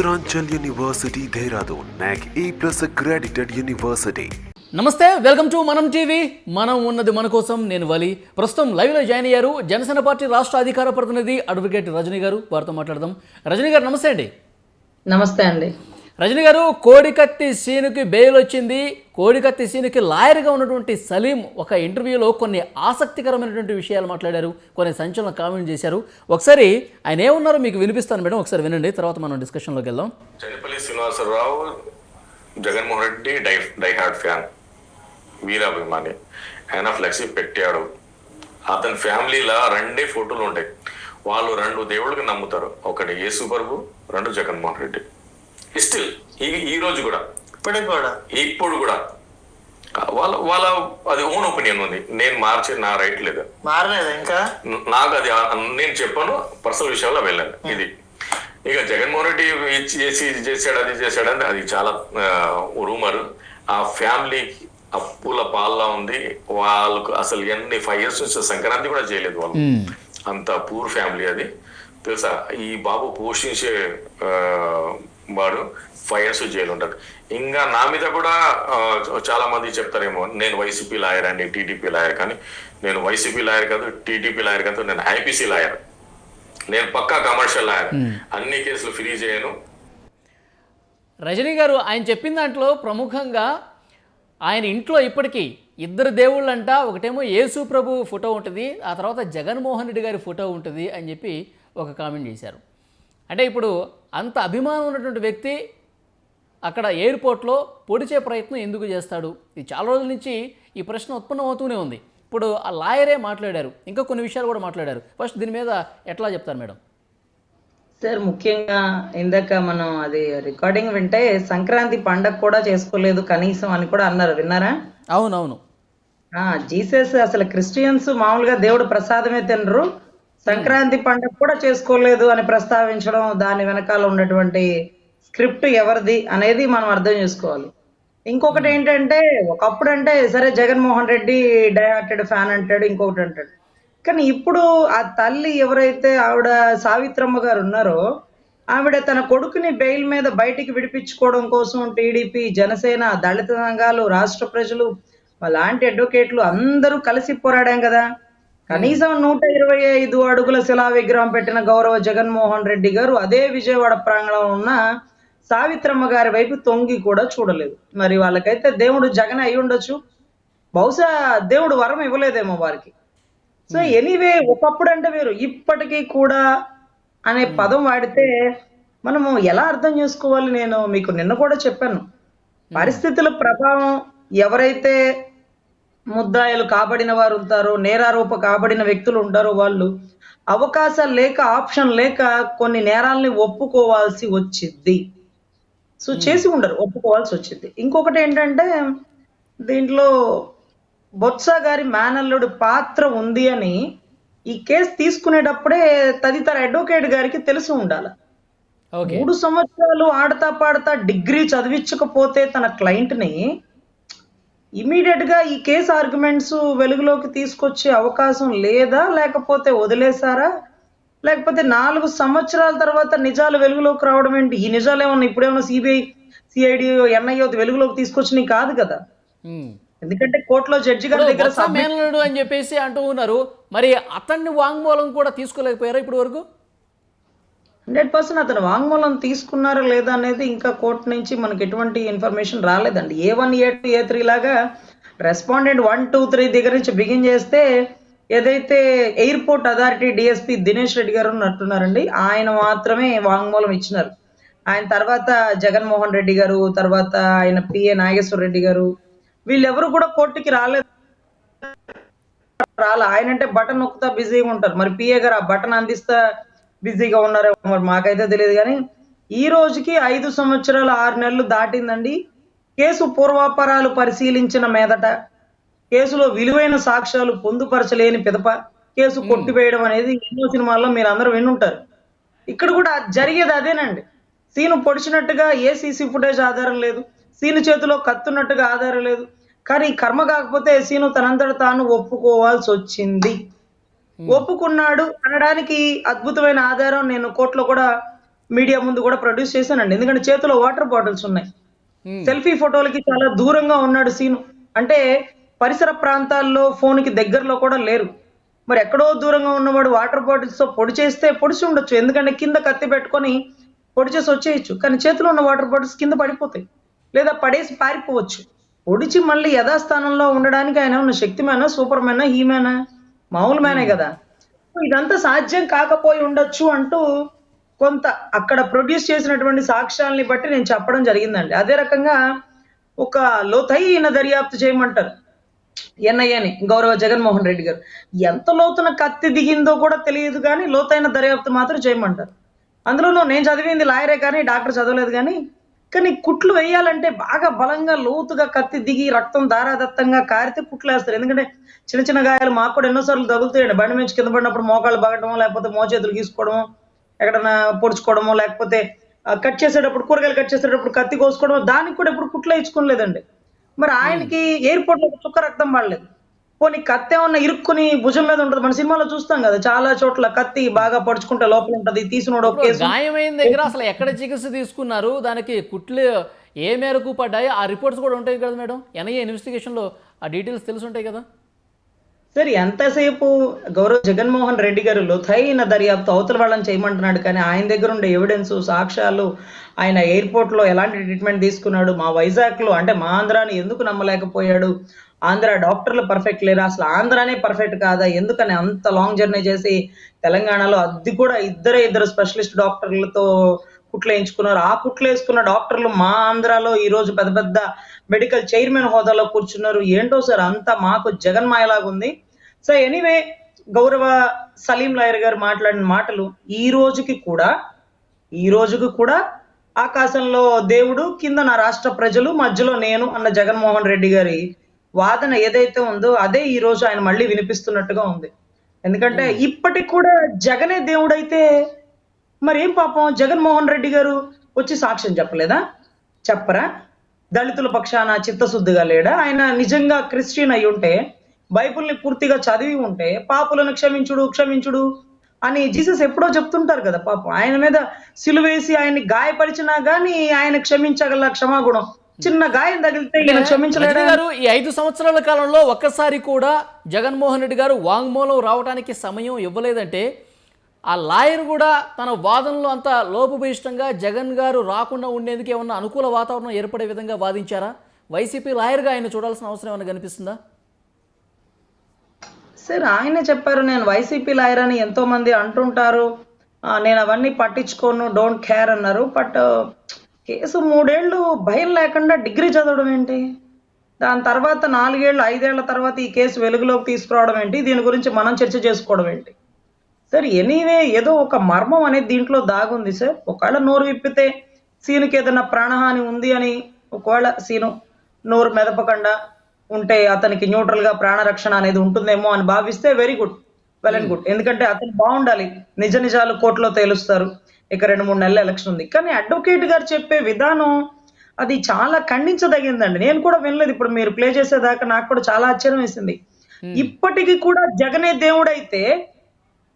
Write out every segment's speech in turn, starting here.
Uttaranchal University, Dehradun, NAC A+ accredited university. నమస్తే, welcome to మనం TV. మనం ఉన్నది మన కోసం. నేను వలి. ప్రస్తుతం లైవ్లో జాయిన్ అయ్యారు జనసేన పార్టీ రాష్ట్ర అధికార ప్రతినిధి అడ్వకేట్ రజనీ గారు. వారితో మాట్లాడదాం. రజనీ గారు నమస్తే అండి. నమస్తే అండి. రజనీ గారు, కోడికత్తి సీనుకి బెయిల్ వచ్చింది. కోడికత్తి సీనుకి లాయర్గా ఉన్నటువంటి సలీం ఒక ఇంటర్వ్యూలో కొన్ని ఆసక్తికరమైనటువంటి విషయాలు మాట్లాడారు, కొన్ని సంచలన కామెంట్ చేశారు. ఒకసారి ఆయన ఏమన్నారో మీకు వినిపిస్తాను మేడం, ఒకసారి వినండి, తర్వాత మనం డిస్కషన్లోకి వెళ్దాం. చెన్నపల్లి శ్రీనివాసరావు జగన్మోహన్ రెడ్డి డైహార్డ్ ఫ్యాన్, వీరాభిమాని. ఆయన ఫ్లెక్సీ పెట్టాడు. అతని ఫ్యామిలీలో రెండే ఫోటోలు ఉంటాయి. వాళ్ళు రెండు దేవుళ్ళకి నమ్ముతారు, ఒకటి యేసు ప్రభు, రెండు జగన్మోహన్ రెడ్డి. స్టిల్ ఈ రోజు కూడా ఇప్పుడు కూడా వాళ్ళ వాళ్ళ అది ఓన్ ఒపీనియన్ ఉంది. నేను మార్చే నా రైట్ లేదు, మారలేదు ఇంకా. నాకు అది నేను చెప్పాను, పర్సనల్ విషయాల్లో వెళ్ళాను. ఇది ఇక జగన్మోహన్ రెడ్డి చేసాడు, అది చేశాడని అది చాలా రూమర్. ఆ ఫ్యామిలీకి అప్పుల పాల్లా ఉంది. వాళ్ళకు అసలు 5 years నుంచి సంక్రాంతి కూడా చేయలేదు వాళ్ళు. అంత పూర్ ఫ్యామిలీ అది తెలుసా. ఈ బాబు పోషించే వాడు 5 years జైలు ఉంటాడు. ఇంకా నా మీద కూడా చాలా మంది చెప్తారేమో నేను వైసీపీ లాయర్ అండి, టీడీపీ లాయర్. కానీ నేను వైసీపీ లాయర్ కాదు, టీడీపీ లాయర్ కాదు, నేను ఐపీసీ లాయర్. నేను పక్కా కమర్షియల్ లాయర్. అన్ని కేసులు ఫ్రీ చేయను. రజనీ గారు, ఆయన చెప్పిన దాంట్లో ప్రముఖంగా ఆయన ఇంట్లో ఇప్పటికీ 2 దేవుళ్ళంట. ఒకటేమో యేసు ప్రభు ఫోటో ఉంటుంది, ఆ తర్వాత జగన్మోహన్ రెడ్డి గారి ఫోటో ఉంటుంది అని చెప్పి ఒక కామెంట్ చేశారు. అంటే ఇప్పుడు అంత అభిమానం ఉన్నటువంటి వ్యక్తి అక్కడ ఎయిర్పోర్ట్లో పొడిచే ప్రయత్నం ఎందుకు చేస్తాడు? ఇది చాలా రోజుల నుంచి ఈ ప్రశ్న ఉత్పన్నం అవుతూనే ఉంది. ఇప్పుడు ఆ లాయరే మాట్లాడారు, ఇంకా కొన్ని విషయాలు కూడా మాట్లాడారు. ఫస్ట్ దీని మీద ఎట్లా చెప్తారు మేడం? సార్, ముఖ్యంగా ఇందాక మనం అది రికార్డింగ్ వింటే సంక్రాంతి పండగ కూడా చేసుకోలేదు కనీసం అని కూడా అన్నారు, విన్నారా? అవునవును. జీసస్ అసలు క్రిస్టియన్స్ మామూలుగా దేవుడు ప్రసాదమే తినరు, సంక్రాంతి పండగ కూడా చేసుకోలేదు అని ప్రస్తావించడం, దాని వెనకాల ఉన్నటువంటి స్క్రిప్ట్ ఎవరిది అనేది మనం అర్థం చేసుకోవాలి. ఇంకొకటి ఏంటంటే, ఒకప్పుడు అంటే సరే జగన్మోహన్ రెడ్డి డైహార్టెడ్ ఫ్యాన్ అంటాడు, ఇంకొకటి అంటాడు. కానీ ఇప్పుడు ఆ తల్లి ఎవరైతే ఆవిడ సావిత్రమ్మ గారు ఉన్నారో, ఆవిడ తన కొడుకుని బెయిల్ మీద బయటికి విడిపించుకోవడం కోసం టీడీపీ, జనసేన, దళిత సంఘాలు, రాష్ట్ర ప్రజలు, అలాంటి అడ్వకేట్లు అందరూ కలిసి పోరాడాం కదా. కనీసం 125 అడుగుల శిలా విగ్రహం పెట్టిన గౌరవ జగన్మోహన్ రెడ్డి గారు అదే విజయవాడ ప్రాంగణంలో ఉన్న సావిత్రమ్మ గారి వైపు తొంగి కూడా చూడలేదు. మరి వాళ్ళకైతే దేవుడు జగన్ అయి ఉండొచ్చు, బహుశా దేవుడు వరం ఇవ్వలేదేమో వారికి. సో ఎనీవే, ఒకప్పుడు అంటే వేరు, ఇప్పటికీ కూడా అనే పదం వాడితే మనము ఎలా అర్థం చేసుకోవాలి? నేను మీకు నిన్న కూడా చెప్పాను, పరిస్థితుల ప్రభావం. ఎవరైతే ముద్దాయిలు కాబడిన వారు ఉంటారో, నేరారోప కాబడిన వ్యక్తులు ఉంటారో, వాళ్ళు అవకాశాలు లేక, ఆప్షన్ లేక కొన్ని నేరాలని ఒప్పుకోవాల్సి వచ్చింది. సో చేసి ఉండరు, ఒప్పుకోవాల్సి వచ్చింది. ఇంకొకటి ఏంటంటే, దీంట్లో బొత్స గారి మేనల్లుడి పాత్ర ఉంది అని ఈ కేసు తీసుకునేటప్పుడే తదితర అడ్వకేట్ గారికి తెలిసి ఉండాలి. 3 సంవత్సరాలు ఆడతా పాడతా డిగ్రీ చదివించకపోతే తన క్లయింట్ ని ఇమీడియట్ గా ఈ కేసు ఆర్గ్యుమెంట్స్ వెలుగులోకి తీసుకొచ్చే అవకాశం లేదా, లేకపోతే వదిలేసారా, లేకపోతే 4 సంవత్సరాల తర్వాత నిజాలు వెలుగులోకి రావడం ఏంటి? ఈ నిజాలు ఏమన్నా ఇప్పుడేమన్నా సిబిఐ, సిఐడి, ఎన్ఐఏ వెలుగులోకి తీసుకొచ్చినవి కాదు కదా. ఎందుకంటే కోర్టులో జడ్జి గారి దగ్గర మేనల్లుడు అని చెప్పేసి అంటూ ఉన్నారు. మరి అతన్ని వాంగ్మూలం కూడా తీసుకోలేకపోయారా ఇప్పటి వరకు? 100% అతను వాంగ్మూలం తీసుకున్నారా లేదా అనేది ఇంకా కోర్టు నుంచి మనకి ఎటువంటి ఇన్ఫర్మేషన్ రాలేదండి. A1, A2, A3 లాగా రెస్పాండెంట్ 1, 2, 3 దగ్గర నుంచి బిగిన్ చేస్తే, ఏదైతే airport authority DSP Dinesh Reddy గారు ఉన్నట్టున్నారండి, ఆయన మాత్రమే వాంగ్మూలం ఇచ్చినారు. ఆయన తర్వాత జగన్మోహన్ రెడ్డి గారు, తర్వాత ఆయన పిఏ నాగేశ్వర రెడ్డి గారు, వీళ్ళెవరు కూడా కోర్టుకి రాలేదు. ఆయన అంటే బటన్ నొక్కుతా బిజీగా ఉంటారు, మరి పిఏ గారు ఆ బటన్ అందిస్తా బిజీగా ఉన్నారో మరి మాకైతే తెలియదు. కానీ ఈ రోజుకి 5 సంవత్సరాలు 6 నెలలు దాటిందండి. కేసు పూర్వాపరాలు పరిశీలించిన మీదట కేసులో విలువైన సాక్ష్యాలు పొందుపరచలేని పిదప కేసు కొట్టివేయడం అనేది ఎన్నో సినిమాల్లో మీరు అందరూ వినుంటారు. ఇక్కడ కూడా జరిగేది అదేనండి. సీను పొడిచినట్టుగా ఏ సీసీ ఫుటేజ్ ఆధారం లేదు, సీను చేతిలో కత్తున్నట్టుగా ఆధారం లేదు. కానీ కర్మ కాకపోతే సీను తనంతట తాను ఒప్పుకోవాల్సి వచ్చింది. ఒప్పుకున్నాడు అనడానికి అద్భుతమైన ఆధారం నేను కోర్టులో కూడా మీడియా ముందు కూడా ప్రొడ్యూస్ చేశానండి. ఎందుకంటే చేతిలో వాటర్ బాటిల్స్ ఉన్నాయి. సెల్ఫీ ఫోటోలకి చాలా దూరంగా ఉన్నాడు సీను. అంటే పరిసర ప్రాంతాల్లో ఫోన్కి దగ్గరలో కూడా లేరు. మరి ఎక్కడో దూరంగా ఉన్నవాడు వాటర్ బాటిల్స్ తో పొడి చేస్తే పొడిచి ఉండొచ్చు, ఎందుకంటే కింద కత్తి పెట్టుకొని పొడి చేసి వచ్చేయచ్చు. కానీ చేతిలో ఉన్న వాటర్ బాటిల్స్ కింద పడిపోతాయి, లేదా పడేసి పారిపోవచ్చు. పొడిచి మళ్ళీ యథాస్థానంలో ఉండడానికి ఆయన ఉన్న శక్తి మ్యానా, సూపర్ మ్యానా, హీమ్యానా? మామూలు మ్యానే కదా. ఇదంతా సాధ్యం కాకపోయి ఉండొచ్చు అంటూ కొంత అక్కడ ప్రొడ్యూస్ చేసినటువంటి సాక్ష్యాలని బట్టి నేను చెప్పడం జరిగిందండి. అదే రకంగా ఒక లోతైన దర్యాప్తు చేయమంటారు ఎన్ఐఏని, గౌరవ జగన్మోహన్ రెడ్డి గారు. ఎంత లోతున కత్తి దిగిందో కూడా తెలియదు, కానీ లోతైన దర్యాప్తు మాత్రం చేయమంటారు. అందులోనూ నేను చదివింది లాయరే కానీ డాక్టర్ చదవలేదు. కానీ కుట్లు వేయాలంటే బాగా బలంగా లోతుగా కత్తి దిగి రక్తం ధారాదత్తంగా కారితే కుట్లు వేస్తారు. ఎందుకంటే చిన్న చిన్న గాయాలు మాకు కూడా ఎన్నోసార్లు తగులుతాయండి. బండి నుంచి కింద పడినప్పుడు మోకాళ్ళు బాగటమో, లేకపోతే మోచేతులు గీసుకోవడమో, ఎక్కడన్నా పొడుచుకోవడమో, లేకపోతే కట్ చేసేటప్పుడు కూరగాయలు కట్ చేసేటప్పుడు కత్తి కోసుకోవడమో, దానికి కూడా ఎప్పుడు కుట్లు వేయించుకోలేదండి. మరి ఆయనకి ఎయిర్పోర్ట్ లో చుక్క రక్తం పడలేదు. పోనీ కత్తి ఏమన్నా ఇరుక్కుని భుజం మీద ఉంటుంది. మన సినిమాలో చూస్తాం కదా, చాలా చోట్ల కత్తి బాగా పడుచుకుంటే లోపల ఉంటది, తీసినోడు ఒక కేసు. గాయమైన దగ్గర అసలు ఎక్కడ చికిత్స తీసుకున్నారు, దానికి కుట్లు ఏ మేరకు పడ్డాయి, ఆ రిపోర్ట్స్ కూడా ఉంటాయి కదా మేడం. ఎన్ఐఏ ఇన్వెస్టిగేషన్ లో ఆ డీటెయిల్స్ తెలిసి ఉంటాయి కదా. సరే, ఎంతసేపు గౌరవ జగన్మోహన్ రెడ్డి గారు లోతైన దర్యాప్తు అవతల వాళ్ళని చేయమంటున్నాడు, కానీ ఆయన దగ్గర ఉండే ఎవిడెన్స్, సాక్ష్యాలు, ఆయన ఎయిర్పోర్ట్ లో ఎలాంటి ట్రీట్మెంట్ తీసుకున్నాడు, మా వైజాగ్ లో అంటే మా ఆంధ్రాని ఎందుకు నమ్మలేకపోయాడు, ఆంధ్ర డాక్టర్లు పర్ఫెక్ట్ లేరా, అసలు ఆంధ్రానే పర్ఫెక్ట్ కాదా, ఎందుకని అంత లాంగ్ జర్నీ చేసి తెలంగాణలో అది కూడా ఇద్దరు స్పెషలిస్ట్ డాక్టర్లతో కుట్లు వేయించుకున్నారు. ఆ కుట్లు వేసుకున్న డాక్టర్లు మా ఆంధ్రాలో ఈ రోజు పెద్ద పెద్ద మెడికల్ చైర్మన్ హోదాలో కూర్చున్నారు. ఏంటో సార్ అంతా మాకు జగన్మాయలాగా ఉంది. సో ఎనీవే, గౌరవ సలీం లాయర్ గారు మాట్లాడిన మాటలు ఈ రోజుకి కూడా ఆకాశంలో దేవుడు, కింద నా రాష్ట్ర ప్రజలు, మధ్యలో నేను అన్న జగన్మోహన్ రెడ్డి గారి వాదన ఏదైతే ఉందో అదే ఈ రోజు ఆయన మళ్ళీ వినిపిస్తున్నట్టుగా ఉంది. ఎందుకంటే ఇప్పటికి కూడా జగనే దేవుడైతే మరి ఏం పాపం జగన్మోహన్ రెడ్డి గారు వచ్చి సాక్ష్యం చెప్పరా? దళితుల పక్షాన చిత్తశుద్ధిగా లేడా? ఆయన నిజంగా క్రిస్టియన్ అయి ఉంటే, బైబిల్ని పూర్తిగా చదివి ఉంటే, పాపులను క్షమించుడు అని జీసస్ ఎప్పుడో చెప్తుంటారు కదా. పాపం ఆయన మీద సిలువేసి ఆయన్ని గాయపరిచినా గానీ ఆయన క్షమించగల క్షమాగుణం. చిన్న గాయం తగిలితే ఈయన క్షమించలేడు గారు. ఈ 5 సంవత్సరాల కాలంలో ఒక్కసారి కూడా జగన్మోహన్ రెడ్డి గారు వాంగ్మూలం రావడానికి సమయం ఇవ్వలేదంటే, ఆ లాయర్ కూడా తన వాదనలో అంత లోపభూయిష్టంగా జగన్ గారు రాకుండా ఉండేందుకు ఏమన్నా అనుకూల వాతావరణం ఏర్పడే విధంగా వాదించారా? వైసీపీ లాయర్గా ఆయన చూడాల్సిన అవసరం ఏమైనా కనిపిస్తుందా? సార్ ఆయనే చెప్పారు, నేను వైసీపీ లాయర్ అని ఎంతో మంది అంటుంటారు, నేను అవన్నీ పట్టించుకోను, డోంట్ కేర్ అన్నారు. బట్ కేసు 3 ఏళ్ళు భయం లేకుండా డిగ్రీ చదవడం ఏంటి, దాని తర్వాత 4 ఏళ్ళు 5 ఏళ్ల తర్వాత ఈ కేసు వెలుగులోకి తీసుకురావడం ఏంటి, దీని గురించి మనం చర్చ చేసుకోవడం ఏంటి? సార్ ఎనీవే, ఏదో ఒక మర్మం అనేది దీంట్లో దాగుంది సార్. ఒకవేళ నోరు విప్పితే సీనుకి ఏదైనా ప్రాణహాని ఉంది అని, ఒకవేళ సీను నోరు మెదపకుండా ఉంటే అతనికి న్యూట్రల్ గా ప్రాణరక్షణ అనేది ఉంటుందేమో అని భావిస్తే very good, well and good. ఎందుకంటే అతను బాగుండాలి, నిజాలు కోర్టులో తేలుస్తారు. ఇక 2-3 నెలల ఎలక్షన్ ఉంది. కానీ అడ్వకేట్ గారు చెప్పే విధానం అది చాలా ఖండించదగిందండి. నేను కూడా వినలేదు, ఇప్పుడు మీరు ప్లే చేసేదాకా నాకు కూడా చాలా ఆశ్చర్యం వేసింది. ఇప్పటికీ కూడా జగనే దేవుడైతే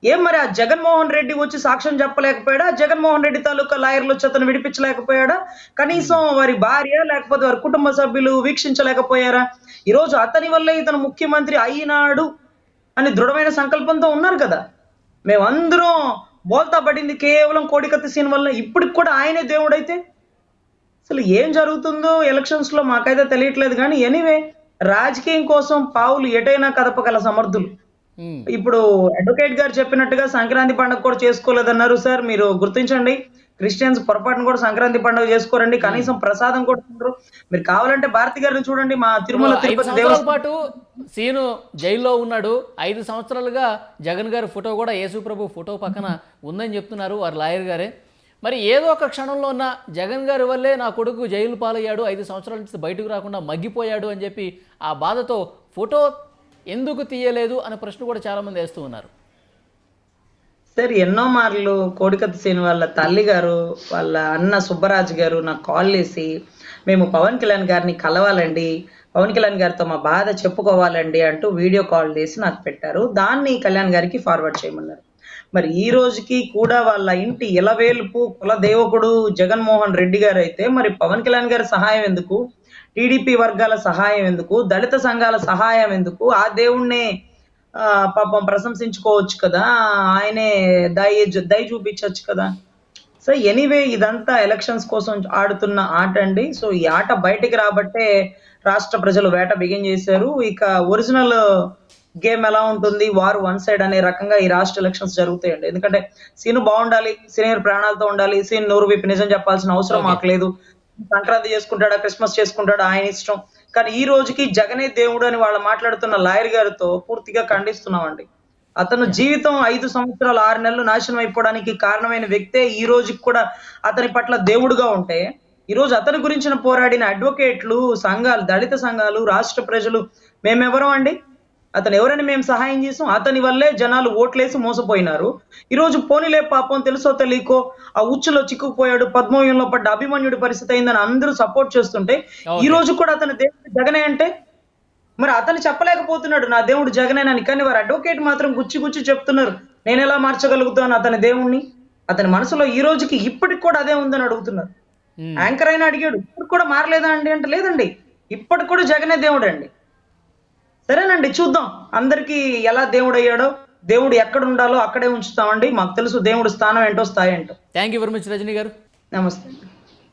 ఏం మరి ఆ జగన్మోహన్ రెడ్డి వచ్చి సాక్ష్యం చెప్పలేకపోయాడా? జగన్మోహన్ రెడ్డి తాలూకా లాయర్లు వచ్చి అతను విడిపించలేకపోయాడా? కనీసం వారి భార్య లేకపోతే వారి కుటుంబ సభ్యులు వీక్షించలేకపోయారా? ఈరోజు అతని వల్లే ఇతను ముఖ్యమంత్రి అయినాడు అని దృఢమైన సంకల్పంతో ఉన్నారు కదా. మేమందరం బోల్తా పడింది కేవలం కోడికత్తి సీన్ వల్ల. ఇప్పటికి కూడా ఆయనే దేవుడైతే అసలు ఏం జరుగుతుందో ఎలక్షన్స్ లో మాకైతే తెలియట్లేదు. కానీ ఎనీవే, రాజకీయం కోసం పావులు ఎటైనా కదపగల సమర్థులు. ఇప్పుడు అడ్వకేట్ గారు చెప్పినట్టుగా సంక్రాంతి పండుగ కూడా చేసుకోలేదన్నారు సార్. మీరు గుర్తించండి, క్రిస్టియన్స్ పొరపాటును కూడా సంక్రాంతి పండుగ చేసుకోరండి, కనీసం ప్రసాదం కూడా తినరు. మీరు కావాలంటే భారతి గారిని చూడండి, మా తిరుమల తిరుపతి దేవస్థానం పాటు సీను జైల్లో ఉన్నాడు. 5 సంవత్సరాలుగా జగన్ గారి ఫోటో కూడా యేసుప్రభు ఫోటో పక్కన ఉందని చెప్తున్నారు వారి లాయర్ గారే. మరి ఏదో ఒక క్షణంలో ఉన్న జగన్ గారి వల్లే నా కొడుకు జైలు పాలయ్యాడు, 5 సంవత్సరాల నుంచి బయటకు రాకుండా మగ్గిపోయాడు అని చెప్పి ఆ బాధతో ఫోటో ఎందుకు తీయలేదు అనే ప్రశ్న కూడా చాలా మంది వేస్తూ ఉన్నారు. సార్ ఎన్నో మార్లు కోడికత్తి సీన్ వాళ్ళ తల్లి గారు, వాళ్ళ అన్న సుబ్బరాజు గారు నాకు కాల్ చేసి, మేము పవన్ కళ్యాణ్ గారిని కలవాలండి, పవన్ కళ్యాణ్ గారితో మా బాధ చెప్పుకోవాలండి అంటూ వీడియో కాల్ చేసి నాకు పెట్టారు. దాన్ని కళ్యాణ్ గారికి ఫార్వర్డ్ చేయమన్నారు. మరి ఈ రోజుకి కూడా వాళ్ళ ఇంటి ఇలవేల్పు కుల దేవకుడు జగన్మోహన్ రెడ్డి గారు అయితే మరి పవన్ కళ్యాణ్ గారి సహాయం ఎందుకు, టీడీపీ వర్గాల సహాయం ఎందుకు, దళిత సంఘాల సహాయం ఎందుకు? ఆ దేవుణ్ణి పాపం ప్రశంసించుకోవచ్చు కదా, ఆయనే దయ చూపించవచ్చు కదా. సో ఎనీవే ఇదంతా ఎలక్షన్స్ కోసం ఆడుతున్న ఆట అండి. సో ఈ ఆట బయటికి రాబట్టే రాష్ట్ర ప్రజలు వేట బిగిన్ చేశారు. ఇక ఒరిజినల్ గేమ్ ఎలా ఉంటుంది, వారు వన్ సైడ్ అనే రకంగా ఈ రాష్ట్ర ఎలక్షన్స్ జరుగుతాయండి. ఎందుకంటే సీను బాగుండాలి, సీనియర్ ప్రాణాలతో ఉండాలి, సీన్ నోరు విప్పి నిజం చెప్పాల్సిన అవసరం మాకు లేదు. సంక్రాంతి చేసుకుంటాడా, క్రిస్మస్ చేసుకుంటాడా ఆయన ఇష్టం. కానీ ఈ రోజుకి జగనే దేవుడు అని వాళ్ళు మాట్లాడుతున్న లాయర్ గారితో పూర్తిగా ఖండిస్తున్నామండి. అతను జీవితం 5 సంవత్సరాలు 6 నెలలు నాశనం అయిపోవడానికి కారణమైన వ్యక్తే ఈ రోజుకి కూడా అతని పట్ల దేవుడుగా ఉంటే, ఈ రోజు అతని గురించిన పోరాడిన అడ్వకేట్లు, సంఘాలు, దళిత సంఘాలు, రాష్ట్ర ప్రజలు మేమెవరం అండి? అతను ఎవరని మేము సహాయం చేసాం? అతని వల్లే జనాలు ఓట్లేసి మోసపోయినారు. ఈ రోజు పోనీలే పాపం తెలుసో తెలియకో ఆ ఉచ్చులో చిక్కుకుపోయాడు, పద్మవ్యూహంలో పడ్డ అభిమన్యుడి పరిస్థితి అయిందని అందరూ సపోర్ట్ చేస్తుంటే, ఈ రోజు కూడా అతని దేవుడు జగనే అంటే మరి అతను చెప్పలేకపోతున్నాడు నా దేవుడు జగనేనని. కానీ వారు అడ్వకేట్ మాత్రం గుచ్చి చెప్తున్నారు నేను ఎలా మార్చగలుగుతాను అతని దేవుణ్ణి. అతని మనసులో ఈ రోజుకి ఇప్పటికి కూడా అదే ఉందని అడుగుతున్నారు. యాంకర్ అయినా అడిగాడు, ఇప్పుడు కూడా మారలేదా అండి అంటే లేదండి, ఇప్పటికి కూడా జగనే దేవుడు అండి. సరేనండి, చూద్దాం అందరికీ ఎలా దేవుడు అయ్యాడో. దేవుడు ఎక్కడ ఉండాలో అక్కడే ఉంచుతామండి. మాకు తెలుసు దేవుడు స్థానం ఏంటో, స్థాయి ఏంటో. Thank you very much Rajani గారు. నమస్తే.